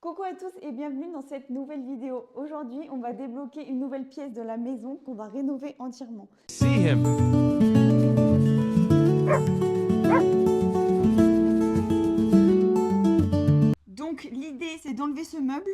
Coucou à tous et bienvenue dans cette nouvelle vidéo. Aujourd'hui, on va débloquer une nouvelle pièce de la maison qu'on va rénover entièrement. See him. Donc l'idée c'est d'enlever ce meuble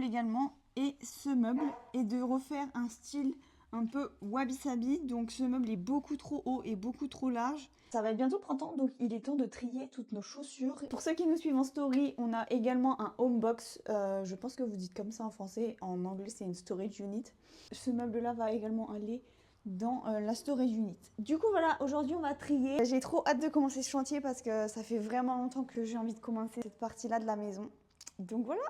également et ce meuble et de refaire un style un peu wabi-sabi. Donc ce meuble est beaucoup trop haut et beaucoup trop large. Ça va être bientôt printemps, donc il est temps de trier toutes nos chaussures. Pour ceux qui nous suivent en story, on a également un home box. Je pense que vous dites comme ça en français. En anglais, c'est une storage unit. Ce meuble-là va également aller dans la storage unit. Du coup, voilà, aujourd'hui, on va trier. J'ai trop hâte de commencer ce chantier parce que ça fait vraiment longtemps que j'ai envie de commencer cette partie-là de la maison. Donc voilà.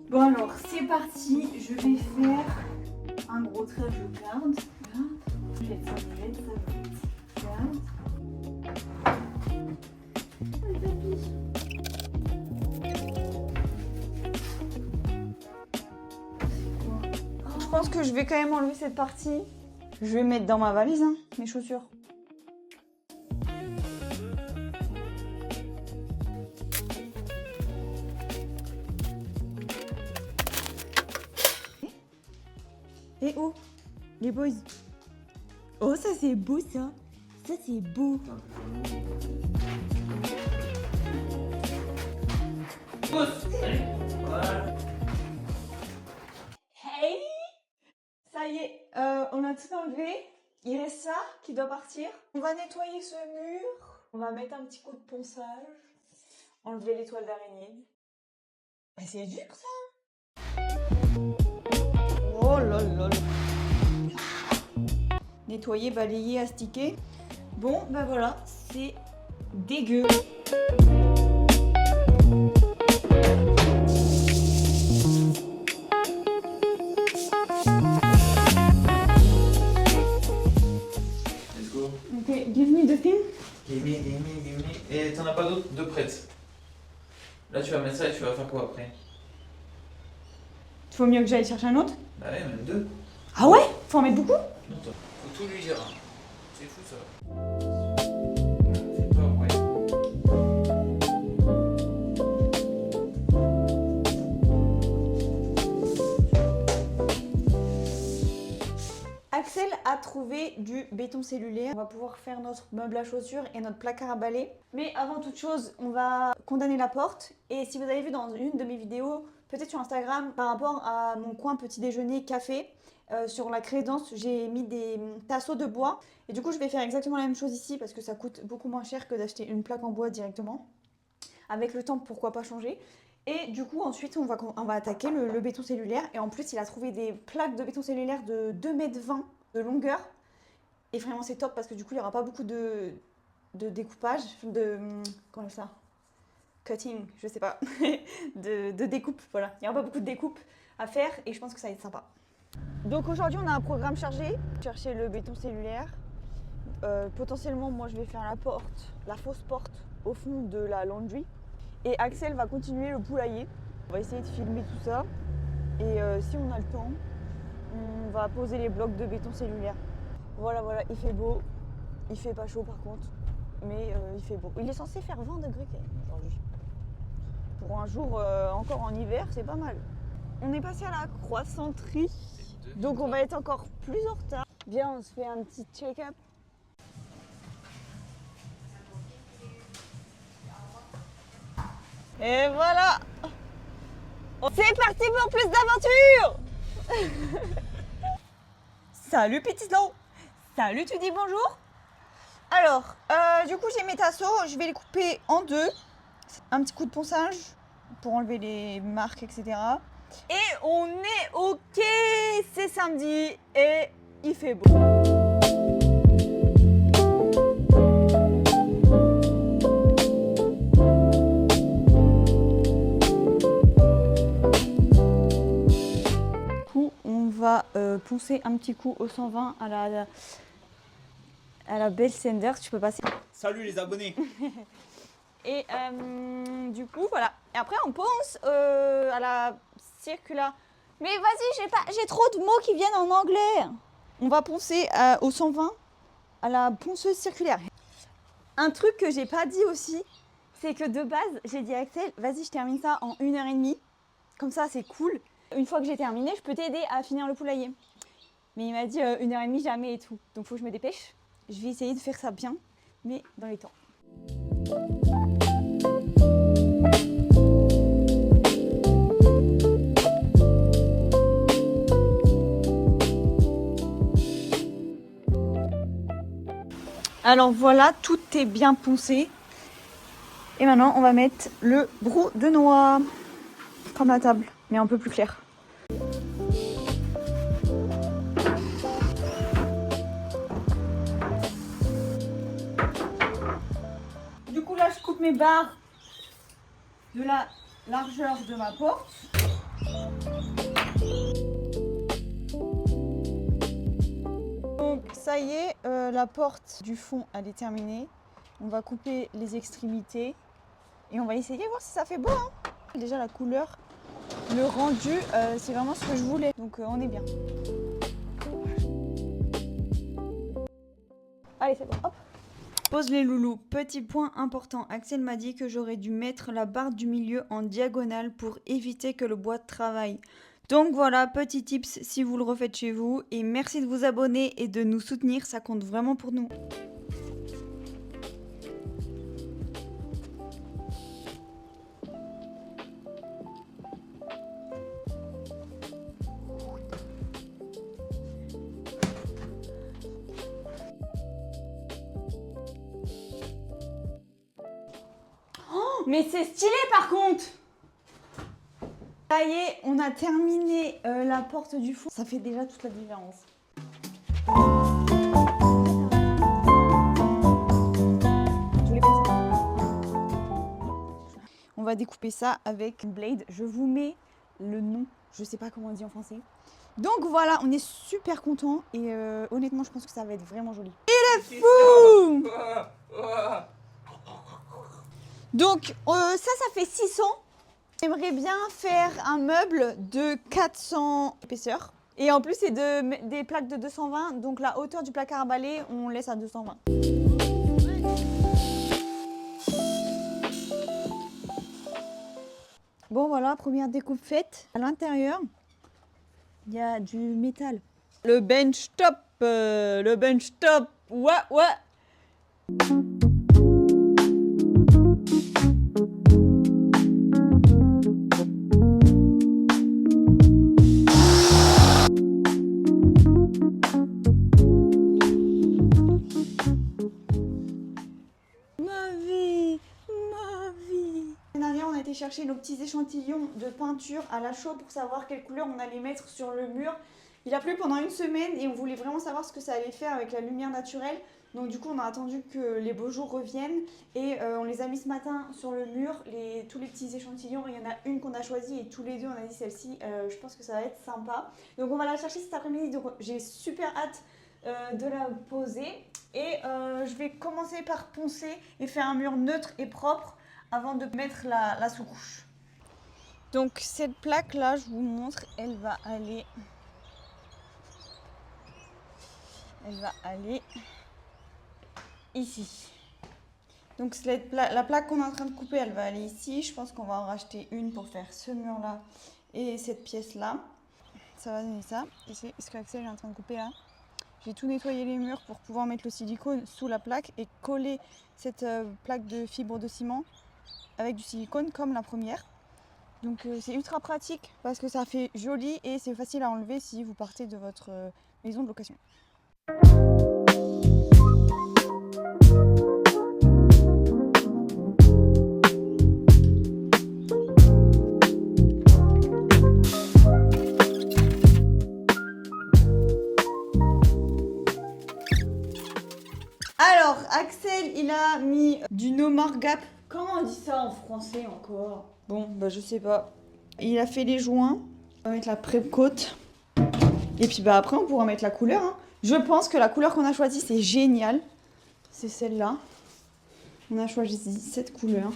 Bon alors, c'est parti, je vais faire un gros trait, je garde, je jette ça, je garde. Le tapis. Je pense que je vais quand même enlever cette partie. Je vais mettre dans ma valise, hein, mes chaussures. Et oh, les boys. Oh, ça c'est beau ça. Ça c'est beau. Hey, ça y est, on a tout enlevé. Il reste ça qui doit partir. On va nettoyer ce mur. On va mettre un petit coup de ponçage. Enlever les toiles d'araignée. Bah, c'est dur ça. Oh là là là. Nettoyer, balayer, astiquer. Bon, bah voilà, c'est dégueu. Let's go. Ok, give me the thing. Give me. Et t'en as pas d'autres de prêtes. Là, tu vas mettre ça et tu vas faire quoi après? Il faut mieux que j'aille chercher un autre. Bah ouais, même deux. Ah ouais? Faut en mettre beaucoup? Non, faut tout lui dire. Hein. C'est fou ça. Fais peur, ouais. Axel a trouvé du béton cellulaire. On va pouvoir faire notre meuble à chaussures et notre placard à balai. Mais avant toute chose, on va condamner la porte. Et si vous avez vu dans une de mes vidéos, peut-être sur Instagram, par rapport à mon coin petit déjeuner café, sur la crédence, j'ai mis des tasseaux de bois. Et du coup, je vais faire exactement la même chose ici parce que ça coûte beaucoup moins cher que d'acheter une plaque en bois directement. Avec le temps, pourquoi pas changer. Et du coup, ensuite, on va attaquer le béton cellulaire. Et en plus, il a trouvé des plaques de béton cellulaire de 2,20 m de longueur. Et vraiment, c'est top parce que du coup, il n'y aura pas beaucoup de découpage, comment on appelle ça? Cutting, je sais pas. de découpe, voilà. Il n'y aura pas beaucoup de découpe à faire et je pense que ça va être sympa. Donc aujourd'hui, on a un programme chargé. Chercher le béton cellulaire. Potentiellement, moi, je vais faire la porte, la fausse porte au fond de la laundry. Et Axel va continuer le poulailler. On va essayer de filmer tout ça. Et si on a le temps, on va poser les blocs de béton cellulaire. Voilà, il fait beau. Il fait pas chaud par contre. Mais il fait beau. Il est censé faire 20 degrés aujourd'hui. Pour un jour encore en hiver, c'est pas mal. On est passé à la croissanterie. Donc on va être encore plus en retard. Viens, on se fait un petit check-up. Et voilà! C'est parti pour plus d'aventures! Salut petit slow! Salut, tu dis bonjour? Alors, du coup j'ai mes tasseaux, je vais les couper en deux. Un petit coup de ponçage pour enlever les marques, etc. Et on est ok! C'est samedi et il fait beau. On va poncer un petit coup au 120 à la belle Sender, tu peux passer. Salut les abonnés. Et du coup voilà. Et après on ponce à la circula. Mais vas-y, j'ai trop de mots qui viennent en anglais. On va poncer au 120 à la ponceuse circulaire. Un truc que j'ai pas dit aussi, c'est que de base, j'ai dit à Axel, vas-y, je termine ça en 1h30. Comme ça, c'est cool. Une fois que j'ai terminé, je peux t'aider à finir le poulailler. Mais il m'a dit 1h30 jamais et tout. Donc faut que je me dépêche. Je vais essayer de faire ça bien, mais dans les temps. Alors voilà, tout est bien poncé. Et maintenant, on va mettre le brou de noix. Comme la table, mais un peu plus clair. Du coup, là, je coupe mes barres de la largeur de ma porte. Donc, ça y est, la porte du fond, elle est terminée. On va couper les extrémités et on va essayer voir si ça fait beau. Hein. Déjà, la couleur, le rendu, c'est vraiment ce que je voulais. Donc, on est bien. Allez, c'est bon. Hop. Pose les loulous. Petit point important. Axel m'a dit que j'aurais dû mettre la barre du milieu en diagonale pour éviter que le bois travaille. Donc voilà, petit tips si vous le refaites chez vous. Et merci de vous abonner et de nous soutenir. Ça compte vraiment pour nous. Mais c'est stylé par contre! Ça y est, on a terminé la porte du fond. Ça fait déjà toute la différence. On va découper ça avec une blade. Je vous mets le nom. Je sais pas comment on dit en français. Donc voilà, on est super content et honnêtement, je pense que ça va être vraiment joli. Il est fou! Donc ça fait 600. J'aimerais bien faire un meuble de 400 épaisseur. Et en plus, c'est des plaques de 220. Donc la hauteur du placard à balai, on laisse à 220. Bon voilà, première découpe faite. À l'intérieur, il y a du métal. Le bench top, ouais, ouais. Chercher nos petits échantillons de peinture à la chaux pour savoir quelle couleur on allait mettre sur le mur. Il a plu pendant une semaine et on voulait vraiment savoir ce que ça allait faire avec la lumière naturelle. Donc du coup on a attendu que les beaux jours reviennent et on les a mis ce matin sur le mur, tous les petits échantillons. Il y en a une qu'on a choisie et tous les deux on a dit celle-ci, je pense que ça va être sympa. Donc on va la chercher cet après-midi, donc j'ai super hâte de la poser. Et je vais commencer par poncer et faire un mur neutre et propre avant de mettre la sous-couche. Donc cette plaque là, je vous montre, elle va aller ici. Donc la plaque qu'on est en train de couper, elle va aller ici. Je pense qu'on va en racheter une pour faire ce mur là et cette pièce là. Ça va donner ça. Et c'est ce qu'Axel est en train de couper là. J'ai tout nettoyé les murs pour pouvoir mettre le silicone sous la plaque et coller cette plaque de fibre de ciment avec du silicone comme la première. Donc c'est ultra pratique parce que ça fait joli et c'est facile à enlever si vous partez de votre maison de location. Alors Axel il a mis du No More Gap. Comment on dit ça en français encore? Bon, bah je sais pas. Il a fait les joints. On va mettre la pré-coat. Et puis bah après on pourra mettre la couleur. Hein. Je pense que la couleur qu'on a choisie c'est génial. C'est celle-là. On a choisi cette couleur.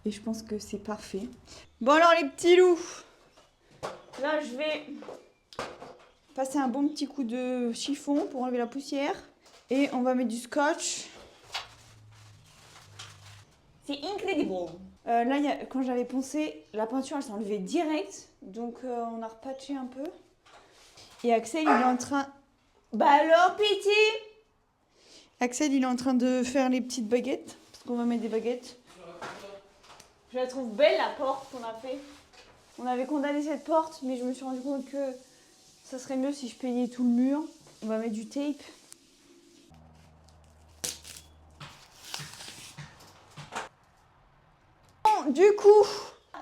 Et je pense que c'est parfait. Bon alors les petits loups. Là je vais passer un bon petit coup de chiffon pour enlever la poussière. Et on va mettre du scotch. C'est incredible. Là, quand j'avais poncé, la peinture elle s'est enlevée direct. Donc on a repatché un peu. Et Axel, il est en train... Bah alors, Piti! Axel, il est en train de faire les petites baguettes. Parce qu'on va mettre des baguettes. Je la trouve belle, la porte qu'on a fait. On avait condamné cette porte, mais je me suis rendu compte que ça serait mieux si je peignais tout le mur. On va mettre du tape. Bon, du coup,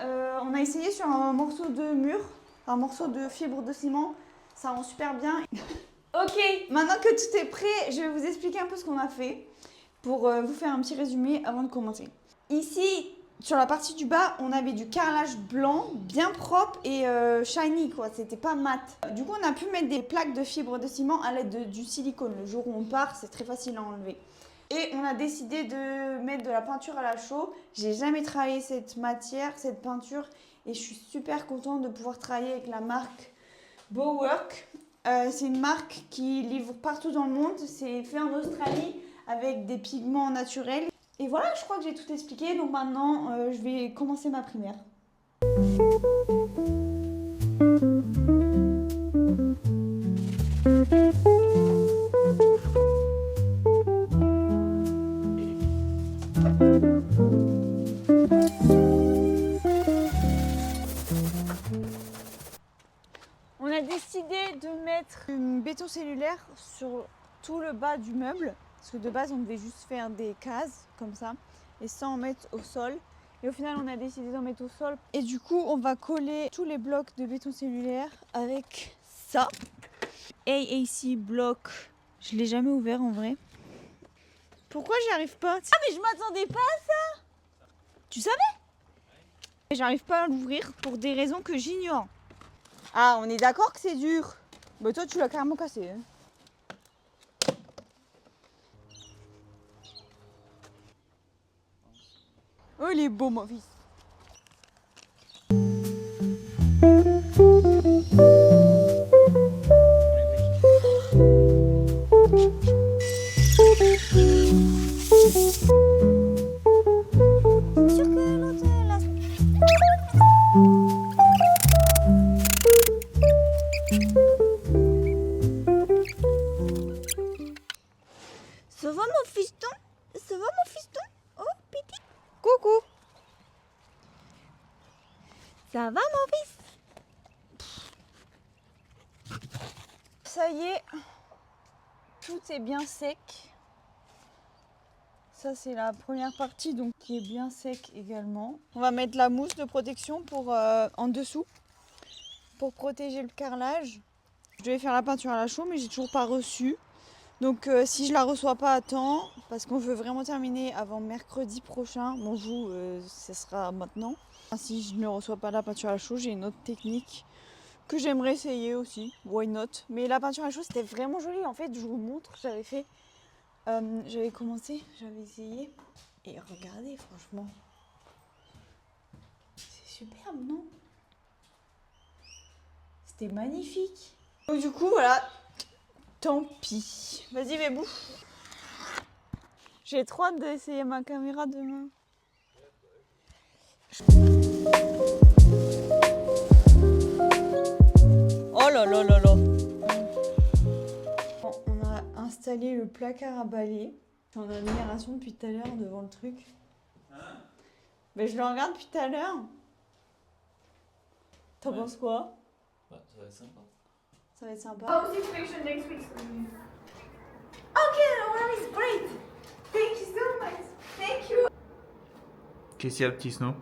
on a essayé sur un morceau de mur, un morceau de fibre de ciment. Ça rend super bien. Ok, maintenant que tout est prêt, je vais vous expliquer un peu ce qu'on a fait pour vous faire un petit résumé avant de commencer. Ici, sur la partie du bas, on avait du carrelage blanc, bien propre et shiny quoi, c'était pas mat. Du coup, on a pu mettre des plaques de fibre de ciment à l'aide du silicone. Le jour où on part, c'est très facile à enlever. Et on a décidé de mettre de la peinture à la chaux. J'ai jamais travaillé cette matière, cette peinture, et je suis super contente de pouvoir travailler avec la marque Bowork. C'est une marque qui livre partout dans le monde. C'est fait en Australie avec des pigments naturels. Et voilà, je crois que j'ai tout expliqué. Donc maintenant, je vais commencer ma primaire. On a décidé de mettre une béton cellulaire sur tout le bas du meuble. Parce que de base, on devait juste faire des cases comme ça et sans en mettre au sol. Et au final, on a décidé d'en mettre au sol. Et du coup, on va coller tous les blocs de béton cellulaire avec ça. AAC bloc. Je l'ai jamais ouvert en vrai. Pourquoi j'y arrive pas? Ah mais je m'attendais pas à ça. Tu savais? J'arrive pas à l'ouvrir pour des raisons que j'ignore. Ah, on est d'accord que c'est dur. Bah toi, tu l'as carrément cassé. Hein. Oh, il est beau, mon fils. Ça va, mon fiston? Ça va, mon fiston? Oh, petit. Coucou. Ça va, mon fils? Ça y est, tout est bien sec. Ça, c'est la première partie donc qui est bien sec également. On va mettre la mousse de protection pour en dessous pour protéger le carrelage. Je devais faire la peinture à la chaux, mais j'ai toujours pas reçu. Donc si je la reçois pas à temps, parce qu'on veut vraiment terminer avant mercredi prochain, bon vous, ce sera maintenant. Si je ne reçois pas la peinture à la chaux, j'ai une autre technique que j'aimerais essayer aussi, why not. Mais la peinture à la chaux, c'était vraiment joli. En fait, je vous montre, j'avais fait, j'avais commencé, j'avais essayé. Et regardez, franchement, c'est superbe, non? C'était magnifique. Donc du coup, voilà. Tant pis. Vas-y, Bébou. J'ai trop hâte d'essayer ma caméra demain. Oh là là là là. Bon, on a installé le placard à balai. Je suis en admiration depuis tout à l'heure devant le truc. Mais je le regarde depuis tout à l'heure. T'en penses quoi? Ouais, ça va être sympa. Ça va être sympa. How's the situation next week? Okay, no worries, great. Thank you so much. Thank you. Qu'est-ce qu'il y a, petit Snow?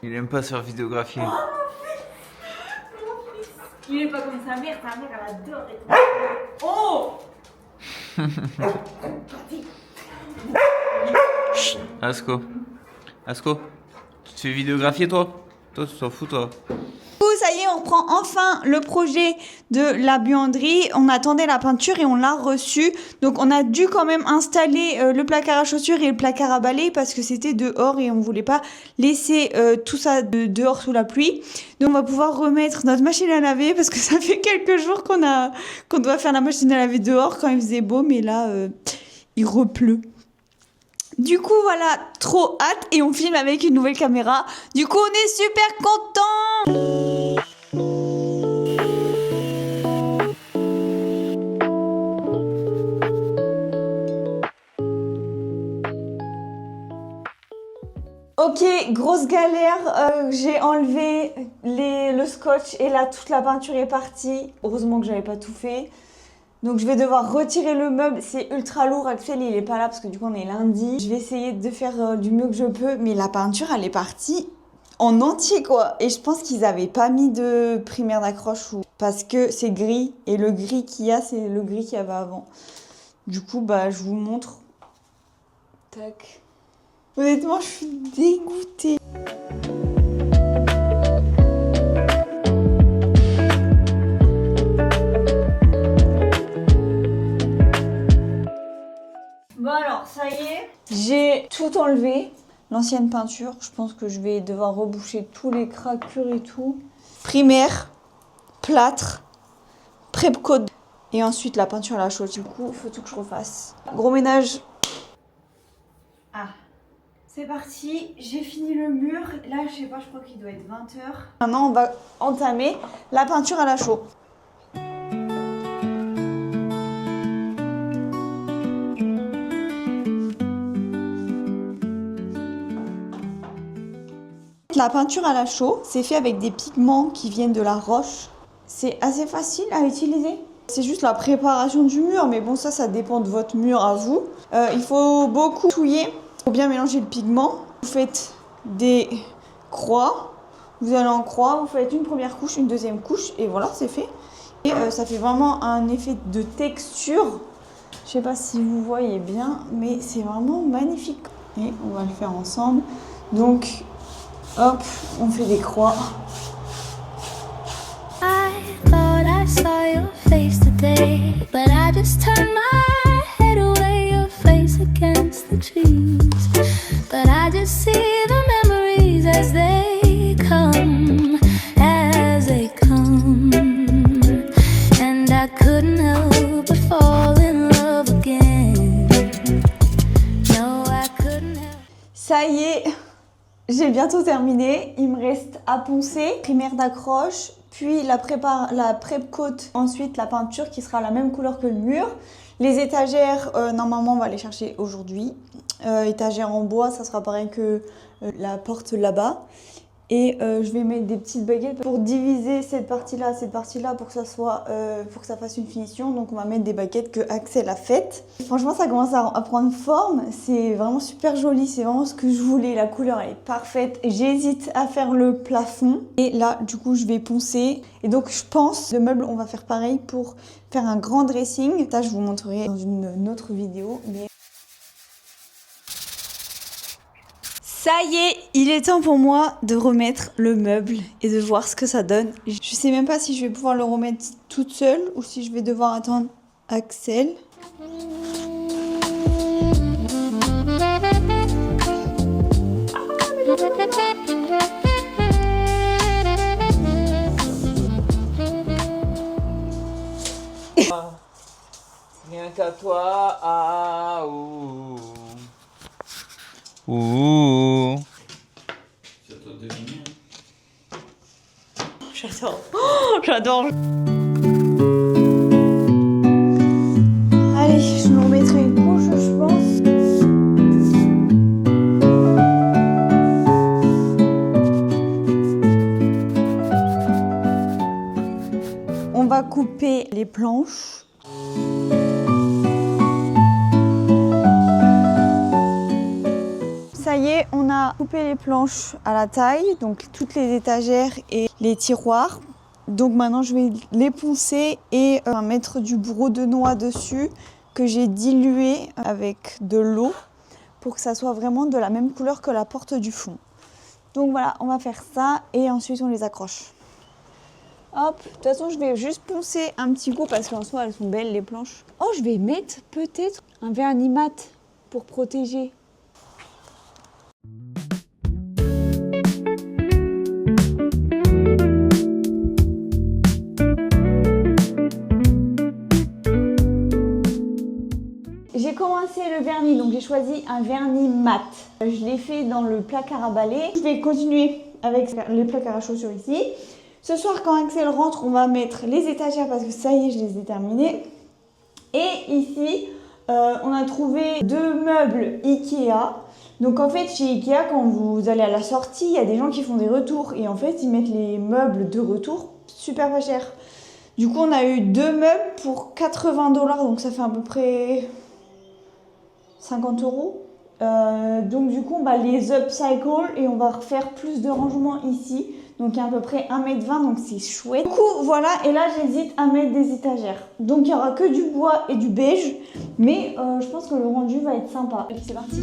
Il aime pas se faire vidéographier. Il est pas comme sa mère elle adore être... Oh! Asko. Asko, tu te fais vidéographier toi? Toi, tu t'en fous toi? ça y est, on reprend enfin le projet de la buanderie. On attendait la peinture et on l'a reçue. Donc on a dû quand même installer le placard à chaussures et le placard à balai parce que c'était dehors et on voulait pas laisser tout ça dehors sous la pluie. Donc on va pouvoir remettre notre machine à laver parce que ça fait quelques jours qu'on doit faire la machine à laver dehors quand il faisait beau, mais là il repleut. Du coup, voilà, trop hâte et on filme avec une nouvelle caméra. Du coup, on est super contents. Ok, grosse galère. J'ai enlevé le scotch et là, toute la peinture est partie. Heureusement que j'avais pas tout fait. Donc je vais devoir retirer le meuble, c'est ultra lourd. Axel il est pas là parce que du coup on est lundi. Je vais essayer de faire du mieux que je peux, mais la peinture elle est partie en entier quoi. Et je pense qu'ils avaient pas mis de primaire d'accroche parce que c'est gris et le gris qu'il y a c'est le gris qu'il y avait avant. Du coup bah je vous montre. Tac. Honnêtement je suis dégoûtée. Bon alors, ça y est, j'ai tout enlevé. L'ancienne peinture, je pense que je vais devoir reboucher tous les craquures et tout. Primaire, plâtre, prep coat et ensuite la peinture à la chaux. Du coup, il faut tout que je refasse. Gros ménage. Ah, c'est parti, j'ai fini le mur. Là, je sais pas, je crois qu'il doit être 20h. Maintenant, on va entamer la peinture à la chaux. La peinture à la chaux, c'est fait avec des pigments qui viennent de la roche. C'est assez facile à utiliser. C'est juste la préparation du mur, mais bon ça dépend de votre mur à vous. Il faut beaucoup touiller pour bien mélanger le pigment. Vous faites des croix, vous allez en croix, vous faites une première couche, une deuxième couche et voilà c'est fait. Et ça fait vraiment un effet de texture. Je sais pas si vous voyez bien, mais c'est vraiment magnifique. Et on va le faire ensemble. Donc hop, on fait des croix. I thought I saw your face today, but I just turned my head away, your face against the trees. But I just see the memories as they come, and I couldn't help but fall in love again. No, I couldn't help. Ça y est. J'ai bientôt terminé, il me reste à poncer, primaire d'accroche, puis la prep coat, ensuite la peinture qui sera la même couleur que le mur. Les étagères, normalement on va les chercher aujourd'hui. Étagères en bois, ça sera pareil que la porte là-bas. Et je vais mettre des petites baguettes pour diviser cette partie-là pour que ça soit, pour que ça fasse une finition. Donc on va mettre des baguettes que Axel a faites. Franchement ça commence à prendre forme, c'est vraiment super joli, c'est vraiment ce que je voulais. La couleur elle est parfaite. J'hésite à faire le plafond et là du coup je vais poncer. Et donc je pense le meuble on va faire pareil pour faire un grand dressing. Ça je vous montrerai dans une autre vidéo. Mais ça y est, il est temps pour moi de remettre le meuble et de voir ce que ça donne. Je sais même pas si je vais pouvoir le remettre toute seule ou si je vais devoir attendre Axel. Rien qu'à toi, ah ouh. Ouh. C'est à toi de deviner. J'adore. Oh, j'adore. Allez, je me remettrai une couche, je pense. On va couper les planches. Ça y est, on a coupé les planches à la taille, donc toutes les étagères et les tiroirs. Donc maintenant je vais les poncer et mettre du bourreau de noix dessus que j'ai dilué avec de l'eau pour que ça soit vraiment de la même couleur que la porte du fond. Donc voilà, on va faire ça et ensuite on les accroche. Hop, de toute façon, je vais juste poncer un petit coup parce qu'en soi, elles sont belles les planches. Oh, je vais mettre peut-être un vernis mat pour protéger. J'ai commencé le vernis, donc j'ai choisi un vernis mat. Je l'ai fait dans le placard à balai. Je vais continuer avec les placards à chaussures ici. Ce soir, quand Axel rentre, on va mettre les étagères parce que ça y est, je les ai terminées. Et ici, on a trouvé 2 meubles Ikea. Donc en fait, chez Ikea, quand vous allez à la sortie, il y a des gens qui font des retours. Et en fait, ils mettent les meubles de retour super pas cher. Du coup, on a eu 2 meubles pour 80 $, donc ça fait à peu près 50 €. Donc du coup, on va les upcycle et on va refaire plus de rangement ici. Donc il y a à peu près 1,20 m, donc c'est chouette. Du coup, voilà, et là j'hésite à mettre des étagères. Donc il n'y aura que du bois et du beige, mais je pense que le rendu va être sympa. Et puis c'est parti.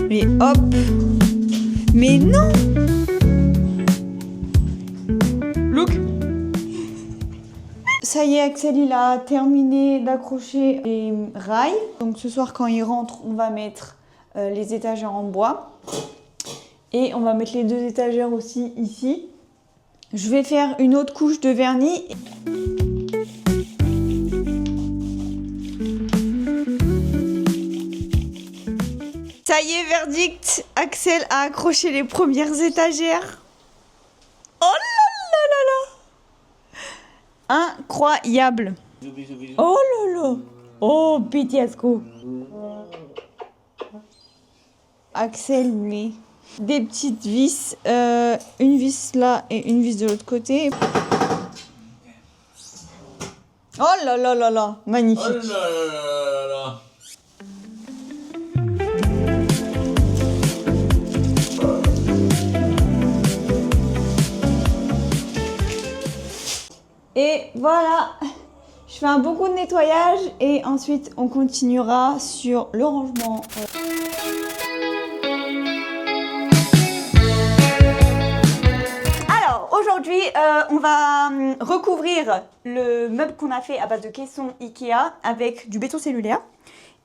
Et hop. Mais non. Look. Ça y est, Axel, il a terminé d'accrocher les rails. Donc ce soir, quand il rentre, on va mettre les étagères en bois. Et on va mettre les 2 étagères aussi ici. Je vais faire une autre couche de vernis. Ça y est, verdict, Axel a accroché les premières étagères. Oh là là là là! Incroyable! Oh là là! Oh, pitiasco! Axel met des petites vis, une vis là et une vis de l'autre côté. Oh là là là là! Magnifique! Oh là là là là. Et voilà, je fais un bon coup de nettoyage et ensuite on continuera sur le rangement. Alors aujourd'hui, on va recouvrir le meuble qu'on a fait à base de caissons Ikea avec du béton cellulaire.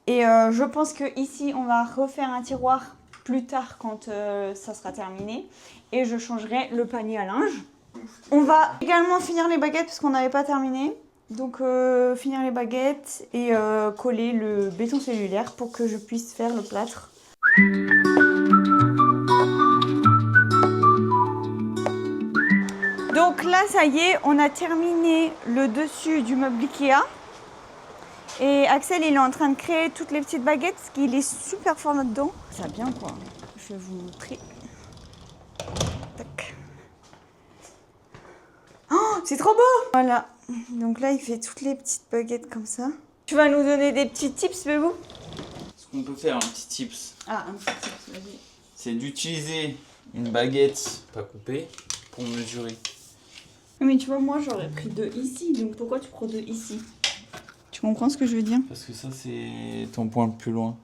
Et je pense que ici on va refaire un tiroir plus tard quand ça sera terminé. Et je changerai le panier à linge. On va également finir les baguettes parce qu'on n'avait pas terminé. Donc finir les baguettes et coller le béton cellulaire pour que je puisse faire le plâtre. Donc là ça y est, on a terminé le dessus du meuble Ikea. Et Axel il est en train de créer toutes les petites baguettes parce qu'il est super fort là-dedans. Ça va bien quoi. Je vais vous montrer. Tac. Oh, c'est trop beau! Voilà, donc là il fait toutes les petites baguettes comme ça. Tu vas nous donner des petits tips, Bébou? Ce qu'on peut faire, un petit tips, Ah, un petit tips, vas-y. c'est d'utiliser une baguette pas coupée pour mesurer. Mais tu vois, moi j'aurais pris 2 ici, donc pourquoi tu prends 2 ici? Tu comprends ce que je veux dire? Parce que ça, c'est ton point le plus loin.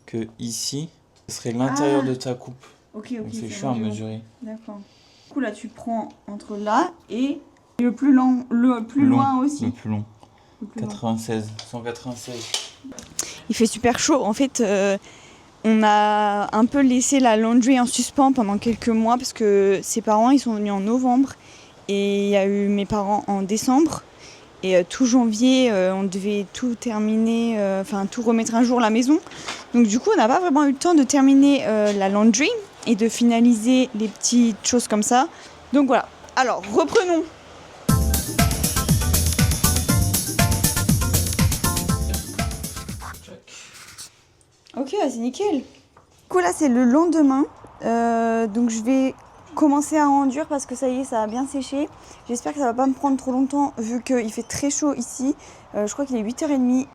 Que ici, ce serait l'intérieur de ta coupe. Ok, Donc c'est chiant à mesurer. D'accord. Du coup, là tu prends entre là et le plus long, le plus loin aussi. Le plus long. Le plus long. 96, 196. Il fait super chaud. En fait, on a un peu laissé la laundry en suspens pendant quelques mois parce que ses parents ils sont venus en novembre et il y a eu mes parents en décembre. Et tout janvier, on devait tout terminer, enfin tout remettre un jour la maison. Donc du coup, on n'a pas vraiment eu le temps de terminer la laundry et de finaliser les petites choses comme ça. Donc voilà. Alors, reprenons. Ok, c'est nickel. Du coup, là, c'est le lendemain. Donc je vais commencer à enduire parce que ça y est, ça a bien séché. J'espère que ça va pas me prendre trop longtemps vu qu'il fait très chaud ici. Je crois qu'il est 8h30.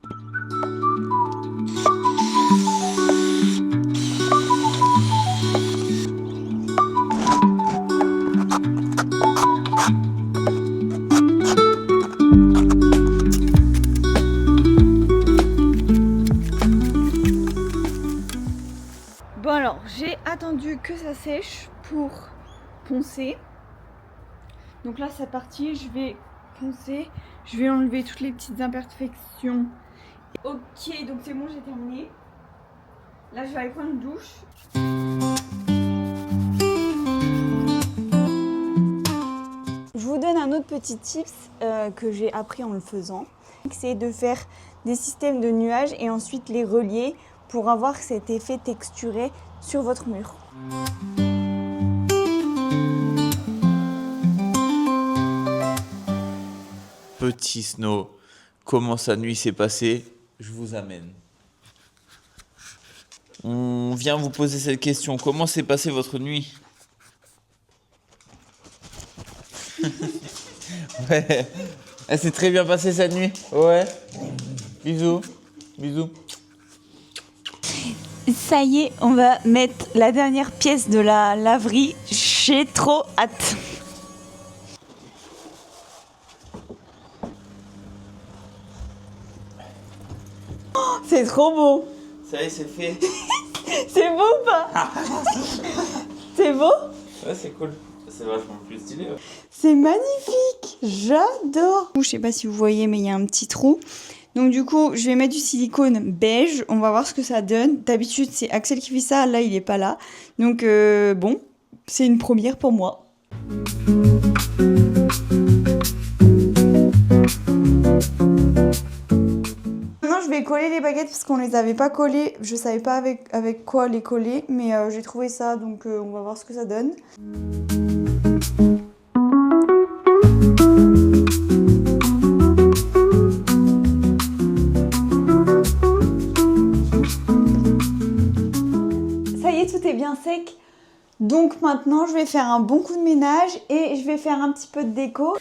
que ça sèche pour poncer. Donc là c'est parti, je vais poncer, je vais enlever toutes les petites imperfections. Ok, donc c'est bon, j'ai terminé. Là je vais aller prendre une douche. Je vous donne un autre petit tips que j'ai appris en le faisant. C'est de faire des systèmes de nuages et ensuite les relier pour avoir cet effet texturé sur votre mur. Petit Snow, comment sa nuit s'est passée? Je vous amène. On vient vous poser cette question. Comment s'est passée votre nuit? Ouais. Elle s'est très bien passée cette nuit. Ouais. Bisous. Bisous. Ça y est, on va mettre la dernière pièce de la laverie. J'ai trop hâte. Oh, c'est trop beau. Ça y est, c'est fait. C'est beau ou pas? C'est beau? Ouais, c'est cool. C'est vachement plus stylé. Ouais. C'est magnifique. J'adore. Je sais pas si vous voyez, mais il y a un petit trou. Donc du coup, je vais mettre du silicone beige. On va voir ce que ça donne. D'habitude, c'est Axel qui fait ça. Là, il est pas là. Donc bon, c'est une première pour moi. Maintenant, je vais coller les baguettes parce qu'on les avait pas collées. Je savais pas avec quoi les coller, mais j'ai trouvé ça. Donc on va voir ce que ça donne. Tout est bien sec, donc maintenant je vais faire un bon coup de ménage et je vais faire un petit peu de déco.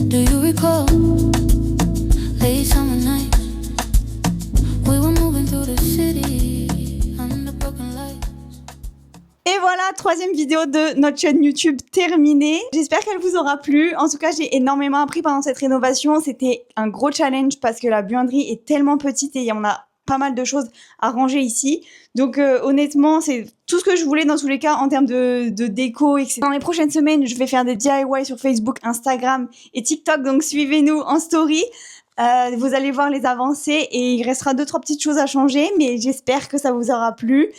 Do you recall late summer night? Et voilà, troisième vidéo de notre chaîne YouTube terminée. J'espère qu'elle vous aura plu. En tout cas, j'ai énormément appris pendant cette rénovation. C'était un gros challenge parce que la buanderie est tellement petite et on a pas mal de choses à ranger ici. Donc honnêtement, c'est tout ce que je voulais dans tous les cas en termes de déco, etc. Dans les prochaines semaines, je vais faire des DIY sur Facebook, Instagram et TikTok. Donc suivez-nous en story. Vous allez voir les avancées et il restera 2-3 petites choses à changer, mais j'espère que ça vous aura plu.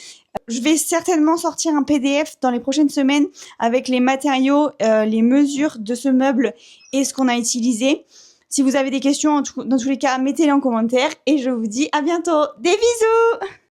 Je vais certainement sortir un PDF dans les prochaines semaines avec les matériaux, les mesures de ce meuble et ce qu'on a utilisé. Si vous avez des questions, dans tous les cas, mettez-les en commentaire et je vous dis à bientôt. Des bisous!